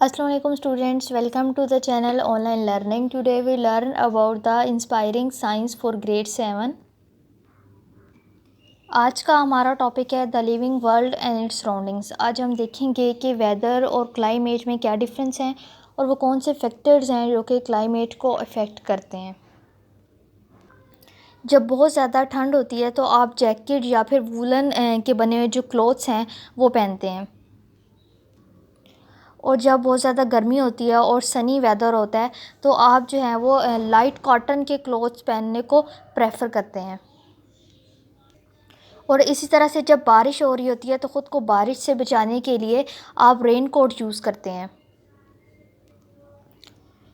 Assalamu alaikum students, welcome to the channel Online Learning. Today we learn about the inspiring science for grade 7. आज का हमारा topic है the living world and it's surroundings. आज हम देखेंगे कि weather और क्लाइमेट में क्या डिफरेंस हैं और वो कौन से फैक्टर्स हैं जो कि क्लाइमेट को अफेक्ट करते हैं। जब बहुत ज़्यादा ठंड होती है तो आप जैकेट या फिर वूलन के बने हुए जो क्लोथ्स हैं वो पहनते हैं, और जब बहुत ज़्यादा गर्मी होती है और सनी वेदर होता है तो आप जो है वो लाइट कॉटन के क्लोथ्स पहनने को प्रेफर करते हैं। और इसी तरह से जब बारिश हो रही होती है तो ख़ुद को बारिश से बचाने के लिए आप रेन कोट यूज़ करते हैं।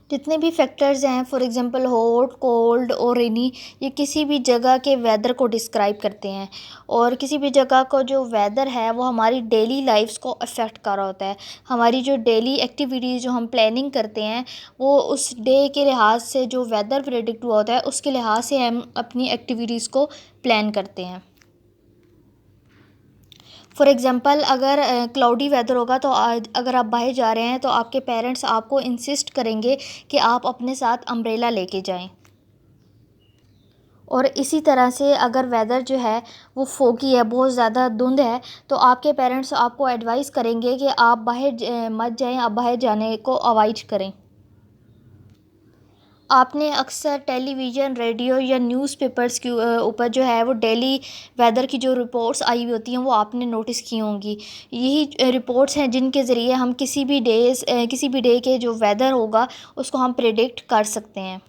जितने भी फैक्टर्स हैं, फॉर एग्ज़ाम्पल हॉट, कोल्ड और रेनी, ये किसी भी जगह के वेदर को डिस्क्राइब करते हैं। और किसी भी जगह का जो वेदर है वो हमारी डेली लाइफ्स को अफेक्ट कर रहा होता है। हमारी जो डेली एक्टिविटीज़ जो हम प्लानिंग करते हैं वो उस डे के लिहाज से, जो वेदर प्रेडिक्ट हुआ होता है उसके लिहाज से हम अपनी एक्टिविटीज़ को प्लान करते हैं। फॉर एग्ज़ाम्पल अगर क्लाउडी वेदर होगा तो अगर आप बाहर जा रहे हैं तो आपके पेरेंट्स आपको इंसिस्ट करेंगे कि आप अपने साथ अम्ब्रेला लेके जाएं। और इसी तरह से अगर वेदर जो है वो फोगी है, बहुत ज़्यादा धुंध है, तो आपके पेरेंट्स आपको एडवाइस करेंगे कि आप बाहर मत जाएं, आप बाहर जाने को अवॉइड करें। आपने अक्सर टेलीविज़न, रेडियो या न्यूज़पेपर्स के ऊपर जो है वो डेली वेदर की जो रिपोर्ट्स आई हुई होती हैं वो आपने नोटिस की होंगी। यही रिपोर्ट्स हैं जिनके ज़रिए हम किसी भी डे के जो वेदर होगा उसको हम प्रेडिक्ट कर सकते हैं।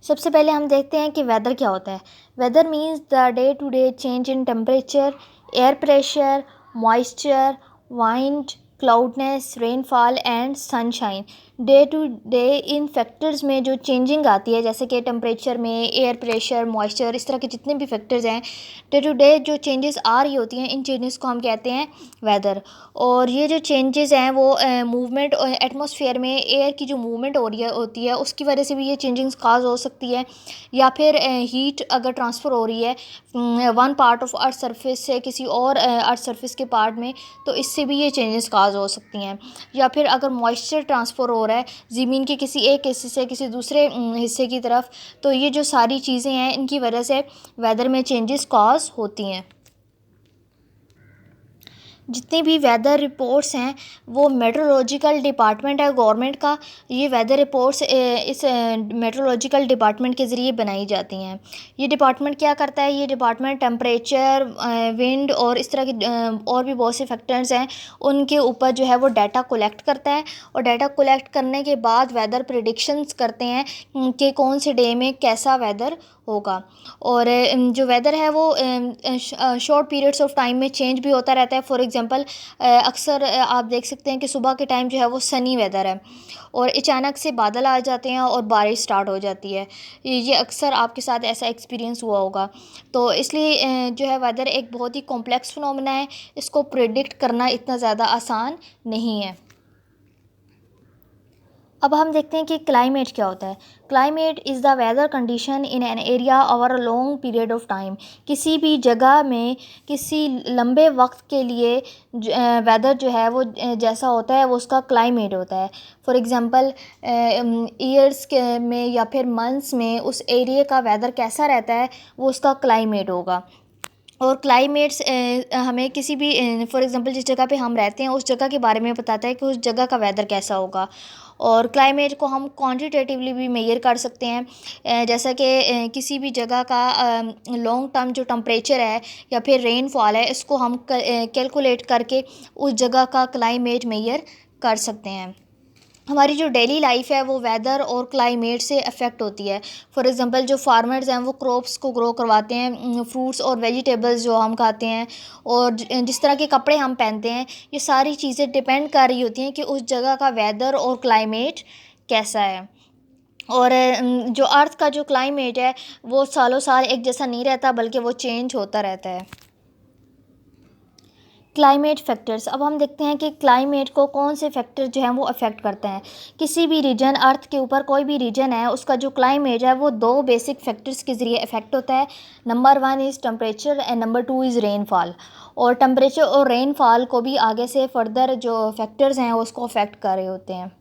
सबसे पहले हम देखते हैं कि वेदर क्या होता है। Weather means the day to day change in temperature, air pressure, moisture, wind, cloudiness, rainfall and sunshine. Day to day इन फैक्टर्स में जो चेंजिंग आती है, जैसे कि टेम्परेचर में, एयर प्रेशर, मॉइस्चर, इस तरह के जितने भी फैक्टर्स हैं, डे टू डे जो चेंजेस आ रही होती हैं, इन चेंजेस को हम कहते हैं वेदर। और ये जो चेंजेस हैं वो मूवमेंट, एटमॉस्फेयर में एयर की जो मूवमेंट हो रही होती है उसकी वजह से भी ये चेंजिंग्स काज हो सकती है। या फिर हीट अगर ट्रांसफ़र हो रही है one part of earth surface से किसी और अर्थ सरफेस के पार्ट में, तो इससे भी ये चेंजेस काज हो सकती हैं। या फिर अगर मॉइस्चर ट्रांसफ़र हो रहा है ज़मीन के किसी एक हिस्से से किसी दूसरे हिस्से की तरफ, तो ये जो सारी चीज़ें हैं इनकी वजह से वेदर में चेंजेस काज होती हैं। जितनी भी वेदर रिपोर्ट्स हैं वो मेट्रोलॉजिकल डिपार्टमेंट है गवर्नमेंट का, ये वेदर रिपोर्ट्स इस मेट्रोलॉजिकल डिपार्टमेंट के ज़रिए बनाई जाती हैं। ये डिपार्टमेंट क्या करता है, ये डिपार्टमेंट टेम्परेचर, विंड और इस तरह के और भी बहुत से फैक्टर्स हैं उनके ऊपर जो है वो डाटा कलेक्ट करता है। और डाटा कलेक्ट करने के बाद वेदर प्रेडिक्शंस करते हैं कि कौन से डे में कैसा वेदर होगा। और जो वेदर है वो शॉर्ट पीरियड्स ऑफ टाइम में चेंज भी होता रहता है। फॉर एग्ज़ाम्पल अक्सर आप देख सकते हैं कि सुबह के टाइम जो है वो सनी वेदर है और अचानक से बादल आ जाते हैं और बारिश स्टार्ट हो जाती है। ये अक्सर आपके साथ ऐसा एक्सपीरियंस हुआ होगा। तो इसलिए जो है वेदर एक बहुत ही कॉम्प्लेक्स फिनोमेना है, इसको प्रेडिक्ट करना इतना ज़्यादा आसान नहीं है। अब हम देखते हैं कि क्लाइमेट क्या होता है। Climate is the weather condition in an area over a long period of time. किसी भी जगह में किसी लंबे वक्त के लिए वेदर जो है वो जैसा होता है वो उसका क्लाइमेट होता है। फॉर एग्ज़ाम्पल ईयर्स के में या फिर मंथ्स में उस एरिया का वेदर कैसा रहता है वो उसका क्लाइमेट होगा। और क्लाइमेट्स हमें किसी भी फॉर एग्ज़ाम्पल जिस जगह पे हम रहते हैं उस जगह के बारे में बताता है कि उस जगह का वेदर कैसा होगा। और क्लाइमेट को हम क्वांटिटेटिवली भी मेजर कर सकते हैं, जैसा कि किसी भी जगह का लॉन्ग टर्म जो टेम्परेचर है या फिर रेनफॉल है, इसको हम कैलकुलेट करके उस जगह का क्लाइमेट मेजर कर सकते हैं। हमारी जो डेली लाइफ है वो वेदर और क्लाइमेट से अफेक्ट होती है। फॉर एग्ज़ाम्पल जो फार्मर्स हैं वो क्रॉप्स को ग्रो करवाते हैं, फ्रूट्स और वेजिटेबल्स जो हम खाते हैं और जिस तरह के कपड़े हम पहनते हैं, ये सारी चीज़ें डिपेंड कर रही होती हैं कि उस जगह का वेदर और क्लाइमेट कैसा है। और जो अर्थ का जो क्लाइमेट है वो सालों साल एक जैसा नहीं रहता, बल्कि वो चेंज होता रहता है। Climate factors. अब हम देखते हैं कि क्लाइमेट को कौन से फैक्टर जो हैं वो अफेक्ट करते हैं। किसी भी रीजन, अर्थ के ऊपर कोई भी रीजन है, उसका जो क्लाइमेट है वो दो बेसिक फैक्टर्स के ज़रिए अफेक्ट होता है। Number one is temperature and number two is rainfall. और टेम्परेचर और रेनफॉल को भी आगे से फर्दर जो फैक्टर्स हैं उसको अफेक्ट कर रहे होते हैं।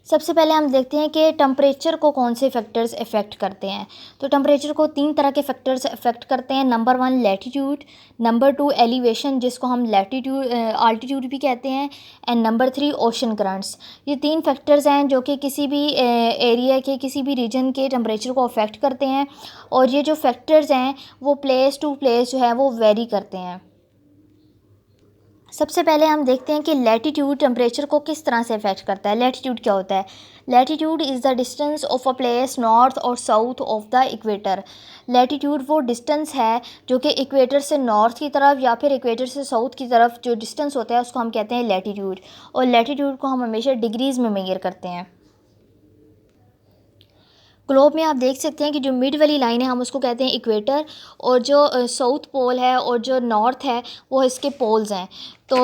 सबसे पहले हम देखते हैं कि टेम्परेचर को कौन से फैक्टर्स अफेक्ट करते हैं। तो टेम्परेचर को तीन तरह के फैक्टर्स अफेक्ट करते हैं। Number one latitude, number two elevation जिसको हम लैटीट्यूड आल्टीट्यूड भी कहते हैं, and number three ocean currents. ये तीन फैक्टर्स हैं जो कि किसी भी एरिया के, किसी भी रीजन के टेम्परेचर को अफेक्ट करते हैं। और ये जो फैक्टर्स हैं वो प्लेस टू प्लेस जो है वो वेरी करते हैं। सबसे पहले हम देखते हैं कि लैटीट्यूड टेम्परेचर को किस तरह से अफेक्ट करता है। लैटीट्यूड क्या होता है? Latitude is the distance of a place north और south of the equator. Latitude वो डिस्टेंस है जो कि इक्वेटर से नॉर्थ की तरफ या फिर इक्वेटर से साउथ की तरफ जो डिस्टेंस होता है उसको हम कहते हैं लैटीट्यूड। और लैटीट्यूड को हम हमेशा डिग्रीज़ में मेजर करते हैं। ग्लोब में आप देख सकते हैं कि जो मिड वाली लाइन है हम उसको कहते हैं इक्वेटर, और जो साउथ पोल है और जो नॉर्थ है वो इसके पोल्स हैं। तो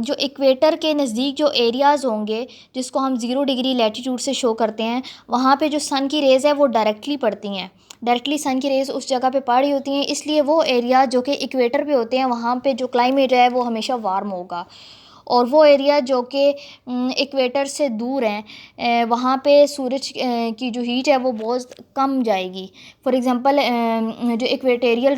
जो इक्वेटर के नज़दीक जो एरियाज़ होंगे जिसको हम 0 डिग्री लैटीट्यूड से शो करते हैं, वहाँ पे जो सन की रेज़ है वो डायरेक्टली पड़ती हैं। डायरेक्टली सन की रेज़ उस जगह पे पड़ रही होती हैं, इसलिए वो एरिया जो कि इक्वेटर पे होते हैं वहाँ पे जो क्लाइमेट है वो हमेशा वार्म होगा। और वो एरिया जो कि इक्वेटर से दूर हैं, वहाँ पे सूरज की जो हीट है वो बहुत कम जाएगी। फॉर एग्ज़ाम्पल जो इक्वेटेरियल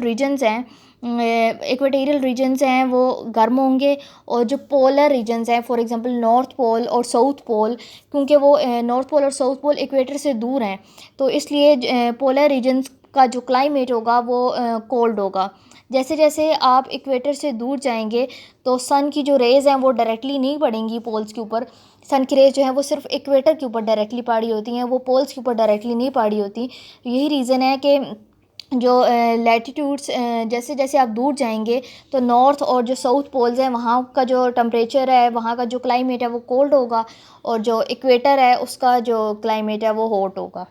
रीजन्स हैं वो गर्म होंगे, और जो पोलर रीजन्स हैं फॉर एग्ज़ाम्पल नॉर्थ पोल और साउथ पोल, क्योंकि वो नॉर्थ पोल और साउथ पोल इक्वेटर से दूर हैं तो इसलिए पोलर रीजन्स का जो क्लाइमेट होगा वो कोल्ड होगा। जैसे जैसे आप इक्वेटर से दूर जाएंगे तो सन की जो रेज़ हैं वो डायरेक्टली नहीं पड़ेंगी पोल्स के ऊपर। सन की रेज़ जो है वो सिर्फ इक्वेटर के ऊपर डायरेक्टली पड़ी होती हैं, वो पोल्स के ऊपर डायरेक्टली नहीं पड़ी होती। यही रीज़न है कि जो लैटीट्यूड्स जैसे जैसे आप दूर जाएंगे तो नॉर्थ और जो साउथ पोल्स हैं वहाँ का जो टेम्परेचर है, वहाँ का जो क्लाइमेट है वो कोल्ड होगा, और जो इक्वेटर है उसका जो क्लाइमेट है वो हॉट होगा।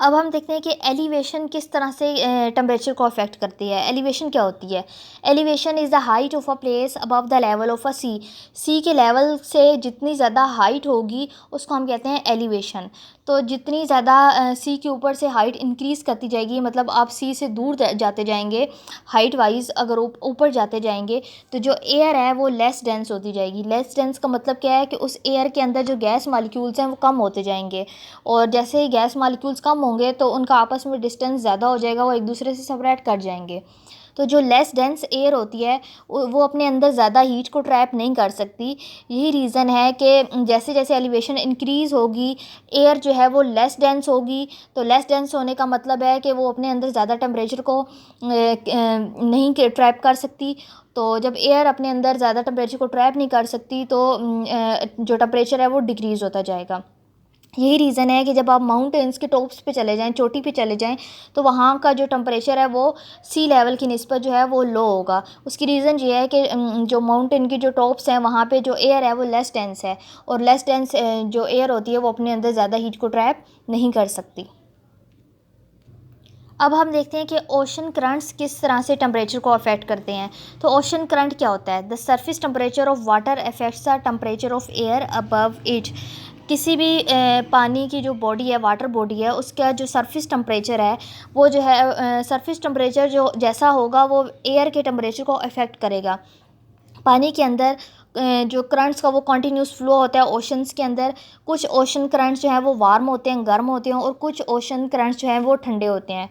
अब हम देखते हैं कि एलिवेशन किस तरह से टेम्परेचर को अफेक्ट करती है। एलिवेशन क्या होती है? Elevation is the height of a place above the level of a sea. Sea के लेवल से जितनी ज़्यादा हाइट होगी उसको हम कहते हैं एलिवेशन। तो जितनी ज़्यादा सी के ऊपर से हाइट इंक्रीज़ करती जाएगी, मतलब आप सी से दूर जाते जाएंगे हाइट वाइज, अगर ऊपर जाते जाएंगे तो जो एयर है वो लेस डेंस होती जाएगी। लेस डेंस का मतलब क्या है कि उस एयर के अंदर जो गैस मालिक्यूल्स हैं वो कम होते जाएंगे, और जैसे ही गैस मालिक्यूल्स कम होंगे तो उनका आपस में डिस्टेंस ज़्यादा हो जाएगा, वो एक दूसरे से सेपरेट कर जाएंगे। तो जो लेस डेंस एयर होती है वो अपने अंदर ज़्यादा हीट को ट्रैप नहीं कर सकती। यही रीज़न है कि जैसे जैसे एलिवेशन इंक्रीज़ होगी एयर जो है वो लेस डेंस होगी। तो लेस डेंस होने का मतलब है कि वो अपने अंदर ज़्यादा टेम्परेचर को नहीं ट्रैप कर सकती। तो जब एयर अपने अंदर ज़्यादा टेम्परेचर को ट्रैप नहीं कर सकती तो जो टेम्परेचर है वो डिक्रीज़ होता जाएगा। यही रीज़न है कि जब आप माउंटेन्स के टॉप्स पे चले जाएं, चोटी पे चले जाएं, तो वहाँ का जो टेम्परेचर है वो सी लेवल की निस्बत जो है वो लो होगा। उसकी रीज़न ये है कि जो माउंटेन की जो टॉप्स हैं वहाँ पे जो एयर है वो लेस डेंस है, और लेस डेंस जो एयर होती है वो अपने अंदर ज़्यादा हीट को ट्रैप नहीं कर सकती। अब हम देखते हैं कि ओशन करंट्स किस तरह से टेम्परेचर को अफेक्ट करते हैं। तो ओशन करंट क्या होता है? The surface temperature of water affects the temperature of air above it. किसी भी पानी की जो बॉडी है, वाटर बॉडी है, उसका जो सरफेस टेम्परेचर है वो जो है सरफेस टेम्परेचर जो जैसा होगा वो एयर के टेम्परेचर को अफेक्ट करेगा। पानी के अंदर जो करंट्स का वो कंटिन्यूस फ्लो होता है ओशंस के अंदर। कुछ ओशन करंट्स जो हैं वो वार्म होते हैं, गर्म होते हैं, और कुछ ओशन करंट्स जो हैं वो ठंडे होते हैं।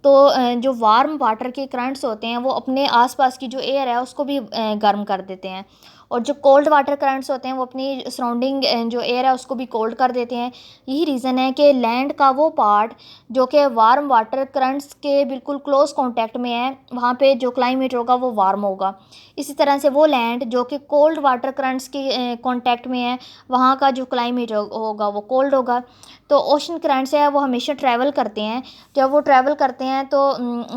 तो जो वार्म वाटर के करंट्स होते हैं वो अपने आसपास की जो एयर है उसको भी गर्म कर देते हैं, और जो कोल्ड वाटर करंट्स होते हैं वो अपनी सराउंडिंग जो एयर है उसको भी कोल्ड कर देते हैं। यही रीज़न है कि लैंड का वो पार्ट जो कि वार्म वाटर करंट्स के बिल्कुल क्लोज कांटेक्ट में है वहाँ पे जो क्लाइमेट होगा वो वार्म होगा। इसी तरह से वो लैंड जो कि कोल्ड वाटर करंट्स के कांटेक्ट में है वहाँ का जो क्लाइमेट होगा वो कोल्ड होगा। तो ओशन करंट्स है वो हमेशा ट्रैवल करते हैं। जब वो ट्रैवल करते हैं तो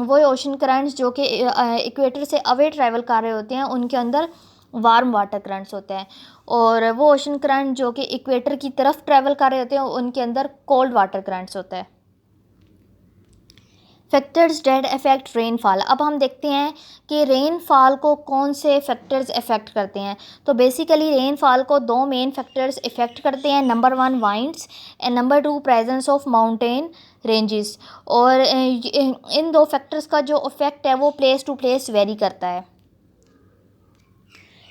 वो ओशन करंट्स जो कि इक्वेटर से अवे ट्रैवल कर रहे होते हैं उनके अंदर वार्म वाटर करंट्स होते हैं, और वो ओशन करंट जो कि इक्वेटर की तरफ ट्रैवल कर रहे होते हैं उनके अंदर कोल्ड वाटर करंट्स होता है। Factors that affect rainfall. अब हम देखते हैं कि रेनफॉल को कौन से फैक्टर्स अफेक्ट करते हैं। तो बेसिकली रेनफॉल को दो मेन फैक्टर्स अफेक्ट करते हैं। Number one winds and number two presence of mountain ranges. और इन दो फैक्टर्स का जो इफेक्ट है वो प्लेस टू प्लेस वेरी करता है।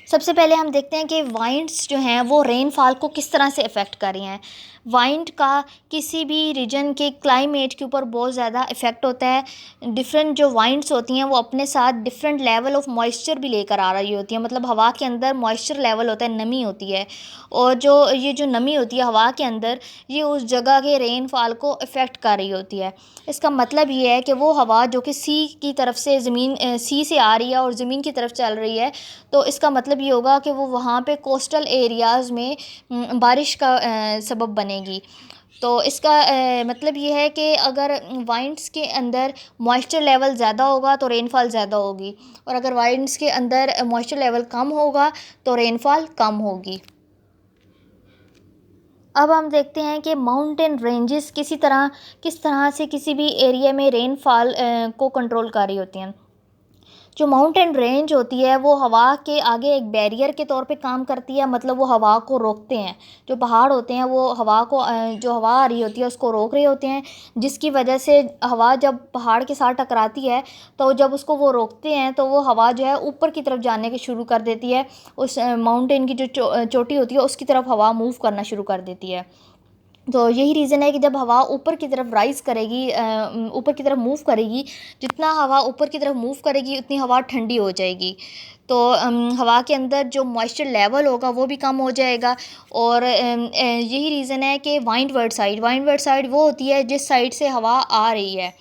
सबसे पहले हम देखते हैं कि वाइंड्स जो हैं वो रेनफॉल को किस तरह से अफेक्ट कर रही हैं। वाइंड का किसी भी रीजन के क्लाइमेट के ऊपर बहुत ज़्यादा इफ़ेक्ट होता है। डिफरेंट जो वाइंड्स होती हैं वो अपने साथ डिफरेंट लेवल ऑफ मॉइस्चर भी लेकर आ रही होती हैं। मतलब हवा के अंदर मॉइस्चर लेवल होता है, नमी होती है, और जो नमी होती है हवा के अंदर, ये उस जगह के रेनफॉल को इफ़ेक्ट कर रही होती है। इसका मतलब ये है कि वो हवा जो कि सी की तरफ से सी से आ रही है और ज़मीन की तरफ चल रही है, तो इसका मतलब ये होगा कि वो वहाँ पे कोस्टल एरियाज़ में बारिश का सबब बनेगी। तो इसका मतलब ये है कि अगर वाइंड्स के अंदर मॉइस्चर लेवल ज़्यादा होगा तो रेनफॉल ज़्यादा होगी, और अगर वाइंड्स के अंदर मॉइस्चर लेवल कम होगा तो रेनफॉल कम होगी। अब हम देखते हैं कि माउंटेन रेंजेस किस तरह से किसी भी एरिया में रेनफॉल को कंट्रोल कर रही होती हैं। जो माउंटेन रेंज होती है वो हवा के आगे एक बैरियर के तौर पे काम करती है। मतलब वो हवा को रोकते हैं। जो पहाड़ होते हैं वो हवा को जो हवा आ रही होती है उसको रोक रहे होते हैं, जिसकी वजह से हवा जब पहाड़ के साथ टकराती है तो जब उसको वो रोकते हैं तो वो हवा जो है ऊपर की तरफ जाने के शुरू कर देती है। उस माउंटेन की जो चोटी होती है उसकी तरफ हवा मूव करना शुरू कर देती है। तो यही रीज़न है कि जब हवा ऊपर की तरफ राइज़ करेगी, ऊपर की तरफ मूव करेगी, जितना हवा ऊपर की तरफ मूव करेगी उतनी हवा ठंडी हो जाएगी। तो हवा के अंदर जो मॉइस्चर लेवल होगा वो भी कम हो जाएगा। और यही रीज़न है कि वाइंडवर्ड साइड वो होती है जिस साइड से हवा आ रही है।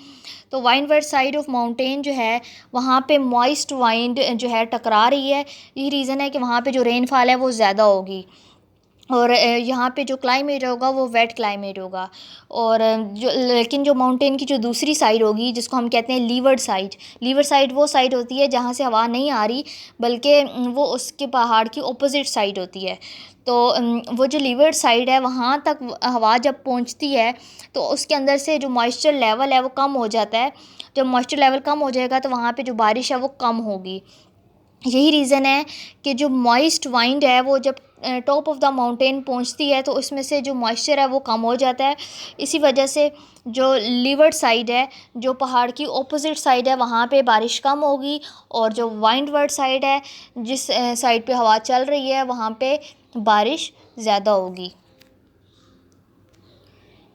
तो वाइंडवर्ड साइड ऑफ माउंटेन जो है वहाँ पे मॉइस्ट वाइंड जो है टकरा रही है। यही रीज़न है कि वहाँ पे जो रेनफॉल है वो ज़्यादा होगी, और यहाँ पे जो क्लाइमेट होगा वो वेट क्लाइमेट होगा। और लेकिन जो माउंटेन की जो दूसरी साइड होगी जिसको हम कहते हैं लीवर्ड साइड वो साइड होती है जहाँ से हवा नहीं आ रही, बल्कि वो उसके पहाड़ की ऑपोजिट साइड होती है। तो वो जो लीवर्ड साइड है वहाँ तक हवा जब पहुँचती है तो उसके अंदर से जो मॉइस्चर लेवल है वो कम हो जाता है। जब मॉइस्चर लेवल कम हो जाएगा तो वहाँ पे जो बारिश है वो कम होगी। यही रीज़न है कि जो मॉइस्ट वाइंड है वो जब टॉप ऑफ द माउंटेन पहुंचती है तो उसमें से जो मॉइस्चर है वो कम हो जाता है। इसी वजह से जो लीवर्ड साइड है, जो पहाड़ की ऑपोजिट साइड है, वहाँ पे बारिश कम होगी, और जो वाइंडवर्ड साइड है जिस साइड पे हवा चल रही है वहाँ पे बारिश ज़्यादा होगी।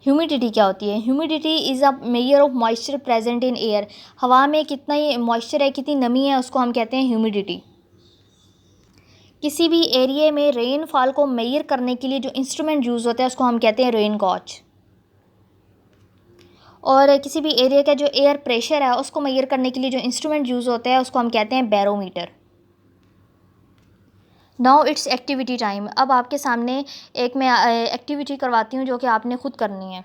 ह्यूमिडिटी क्या होती है? Humidity is a measure of moisture present in air. हवा में कितना ही मॉइस्चर है, कितनी नमी है, उसको हम कहते हैं ह्यूमिडिटी। किसी भी एरिया में रेनफॉल को मेजर करने के लिए जो इंस्ट्रूमेंट यूज़ होता है उसको हम कहते हैं रेन गॉज। और किसी भी एरिया का जो एयर प्रेशर है उसको मेजर करने के लिए जो इंस्ट्रूमेंट यूज़ होता है उसको हम कहते हैं barometer. Now it's activity time. अब आपके सामने एक मैं एक्टिविटी करवाती हूँ जो कि आपने खुद करनी है।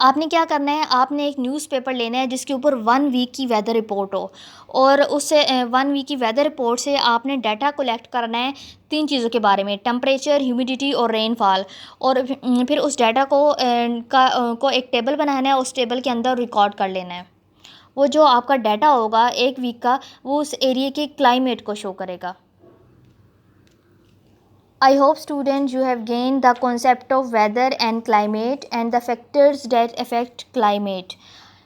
आपने क्या करना है, आपने एक न्यूज़पेपर लेना है जिसके ऊपर 1 वीक की वेदर रिपोर्ट हो, और उस 1 वीक की वेदर रिपोर्ट से आपने डाटा कलेक्ट करना है 3 चीज़ों के बारे में: टेम्परेचर, ह्यूमिडिटी और रेनफॉल। और फिर उस डाटा को एक टेबल बनाना है, उस टेबल के अंदर रिकॉर्ड कर लेना है। वो जो आपका डाटा होगा 1 वीक का वो उस एरिया के क्लाइमेट को शो करेगा। I hope students you have gained the concept of weather and climate and the factors that affect climate.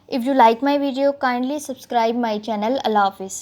If you like my video, kindly subscribe my channel. Allah Hafiz.